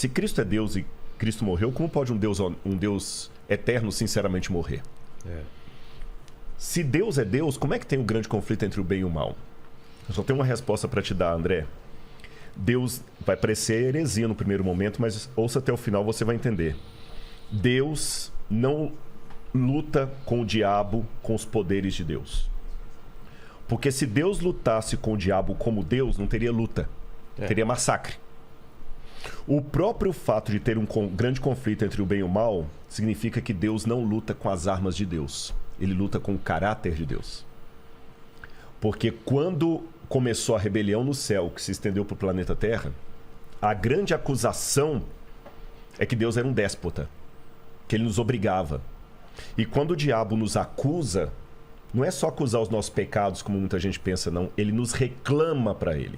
Se Cristo é Deus e Cristo morreu, como pode um Deus eterno sinceramente morrer? Se Deus é Deus, como é que tem um grande conflito entre o bem e o mal? Eu só tenho uma resposta para te dar, André. Deus vai parecer heresia no primeiro momento, mas ouça até o final, você vai entender. Deus não luta com o diabo, com os poderes de Deus. Porque se Deus lutasse com o diabo como Deus, não teria luta. Teria massacre. O próprio fato de ter um grande conflito entre o bem e o mal significa que Deus não luta com as armas de Deus. Ele luta com o caráter de Deus. Porque quando começou a rebelião no céu, que se estendeu para o planeta Terra, a grande acusação é que Deus era um déspota, que ele nos obrigava. E quando o diabo nos acusa, não é só acusar os nossos pecados, como muita gente pensa, não. Ele nos reclama para ele.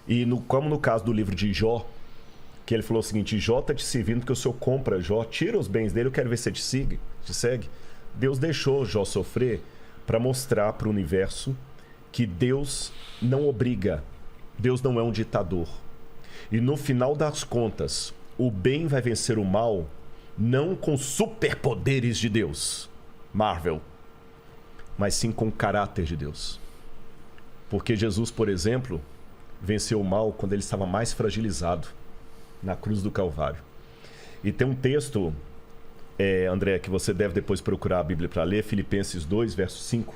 E como no caso do livro de Jó, que ele falou o seguinte: Jó está te servindo porque o Senhor compra Jó, tira os bens dele, eu quero ver se te segue. Deus deixou Jó sofrer para mostrar para o universo que Deus não obriga, Deus não é um ditador. E no final das contas, o bem vai vencer o mal, não com superpoderes de Deus, Marvel, mas sim com o caráter de Deus. Porque Jesus, por exemplo, venceu o mal quando ele estava mais fragilizado, na cruz do Calvário. E tem um texto, André, que você deve depois procurar a Bíblia para ler, Filipenses 2, verso 5,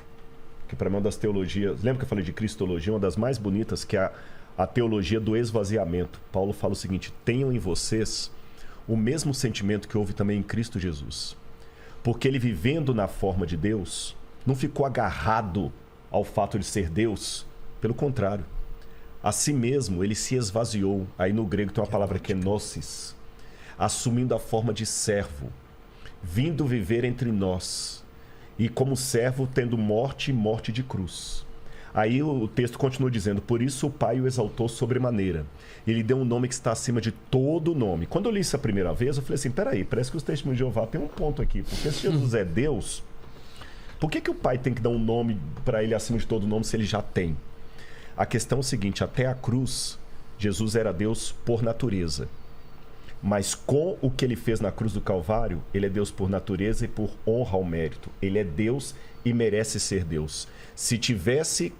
que para mim é uma das teologias, lembra que eu falei de cristologia, uma das mais bonitas, que é a teologia do esvaziamento. Paulo fala o seguinte: tenham em vocês o mesmo sentimento que houve também em Cristo Jesus. Porque ele, vivendo na forma de Deus, não ficou agarrado ao fato de ser Deus. Pelo contrário, a si mesmo ele se esvaziou. Aí no grego tem uma palavra que é gnosis, assumindo a forma de servo, vindo viver entre nós, e como servo tendo morte e morte de cruz. Aí o texto continua dizendo: por isso o Pai o exaltou sobremaneira. Ele deu um nome que está acima de todo nome. Quando eu li isso a primeira vez, eu falei assim: peraí, parece que os testemunhos de Jeová tem um ponto aqui. Porque se Jesus é Deus, por que o Pai tem que dar um nome para ele acima de todo nome se ele já tem? A questão é o seguinte: até a cruz, Jesus era Deus por natureza. Mas com o que ele fez na cruz do Calvário, ele é Deus por natureza e por honra ao mérito. Ele é Deus e merece ser Deus. Se tivesse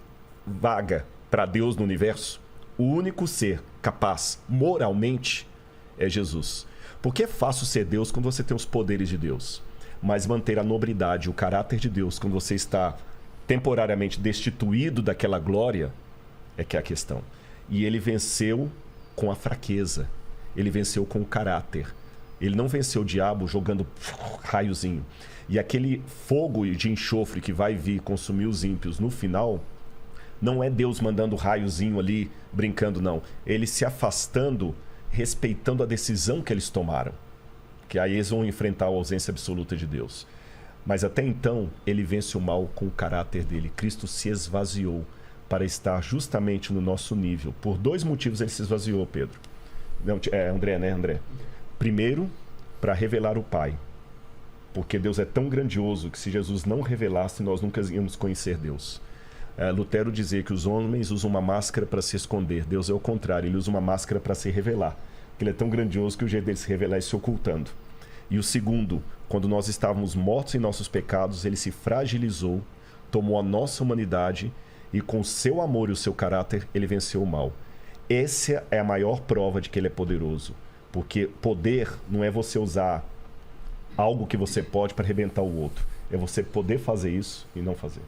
vaga para Deus no universo, o único ser capaz moralmente é Jesus. Porque é fácil ser Deus quando você tem os poderes de Deus, mas manter a nobridade, o caráter de Deus, quando você está temporariamente destituído daquela glória, é que é a questão. E ele venceu com a fraqueza. Ele venceu com o caráter. Ele não venceu o diabo jogando raiozinho. E aquele fogo de enxofre que vai vir consumir os ímpios no final, não é Deus mandando raiozinho ali, brincando, não. Ele se afastando, respeitando a decisão que eles tomaram. Que aí eles vão enfrentar a ausência absoluta de Deus. Mas até então, ele vence o mal com o caráter dele. Cristo se esvaziou para estar justamente no nosso nível. Por dois motivos ele se esvaziou, Pedro. Não, André, né, André? Primeiro, para revelar o Pai. Porque Deus é tão grandioso que se Jesus não revelasse, nós nunca íamos conhecer Deus. Lutero dizia que os homens usam uma máscara para se esconder. Deus é o contrário, ele usa uma máscara para se revelar. Porque ele é tão grandioso que o jeito dele se revelar é se ocultando. E o segundo, quando nós estávamos mortos em nossos pecados, ele se fragilizou, tomou a nossa humanidade e com o seu amor e o seu caráter, ele venceu o mal. Essa é a maior prova de que ele é poderoso. Porque poder não é você usar algo que você pode para arrebentar o outro. É você poder fazer isso e não fazer.